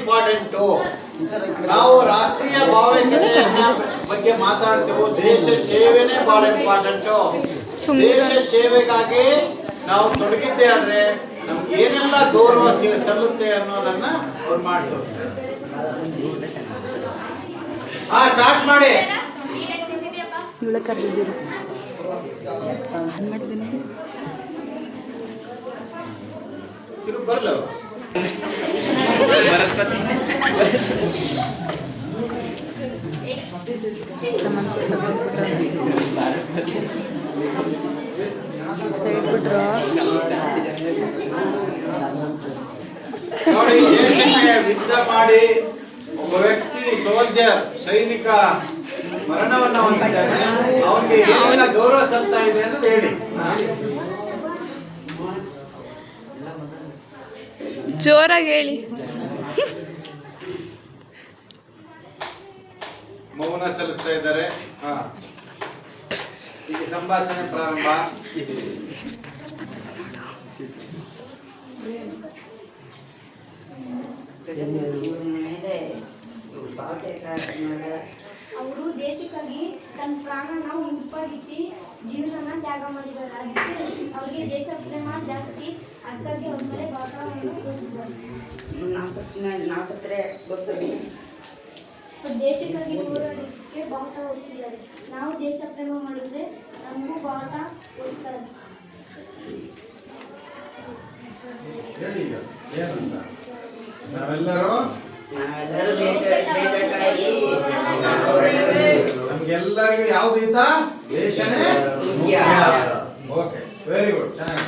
Important. ನಾವು ರಾಷ್ಟ್ರೀಯ ಭಾವೈಕ್ಯತೆಯ ಬಗ್ಗೆ ಮಾತಾಡ್ತೀವಿ, ದೇಶ ಸೇವೆನೇ ಬಹಳ ಇಂಪಾರ್ಟೆಂಟು. ದೇಶ ಸೇವೆಗಾಗಿ ನಾವು ತೊಡಗಿದ್ದೆ ಆದ್ರೆ ನಮ್ಗೆ ಏನೆಲ್ಲ ಗೌರವ ಸಲ್ಲುತ್ತೆ ಅನ್ನೋದನ್ನ ಅವ್ರು ಮಾಡ್ತಾರೆ. ಸ್ಟಾರ್ಟ್ ಮಾಡಿ. ಬರಲ್ಲ ನೋಡಿ, ದೇಶಕ್ಕೆ ಯುದ್ಧ ಮಾಡಿ ಒಬ್ಬ ವ್ಯಕ್ತಿ ಸೋಲ್ಜರ್ ಸೈನಿಕ ಮರಣವನ್ನ ಹೊಂದಿದ್ದಾನೆ, ಅವನಿಗೆ ಏನೆಲ್ಲ ಗೌರವ ಸಲ್ತಾ ಇದೆ ಅನ್ನೋದು ಹೇಳಿ. ಜೋರಾಗಿ ಹೇಳಿ. ಮೌನ ಸಲ್ಲಿಸ್ತಾ ಇದ್ದಾರೆ. ಈಗ ಸಂಭಾಷಣೆ ಪ್ರಾರಂಭ. ಅವರು ದೇಶಕ್ಕಾಗಿ ತನ್ನ ಪ್ರಾಣನ ಉತ್ಪಾದಿಸಿ ಜೀವನ ತ್ಯಾಗ ಮಾಡಿದ್ದಾರೆ. ಅದಕ್ಕೆ ಅವರಿಗೆ ದೇಶ ಪ್ರೇಮ ಜಾಸ್ತಿ. ಅದಕ್ಕಾಗಿ ಅವ್ರ ಮೇಲೆ ಭಾರತವನ್ನು ತೋರಿಸಿದ್ದಾರೆ. ದೇಶಕ್ಕಾಗಿ ಹೋರಾಡಲಿಕ್ಕೆ ಭಾರತ ಓದಿಸಿದ್ದಾರೆ. ನಾವು ದೇಶ ಪ್ರೇಮ ಮಾಡಿದ್ರೆ ನಮಗೂ ಭಾರತ ಓದಿಸ್ತಾರೆ. ನಾವೆಲ್ಲರೂ ನಮ್ಗೆಲ್ಲರಿಗೂ ಯಾವ್ದು ದೇಶನೇ. ಓಕೆ, ವೆರಿ ಗುಡ್, ಚೆನ್ನಾಗಿ.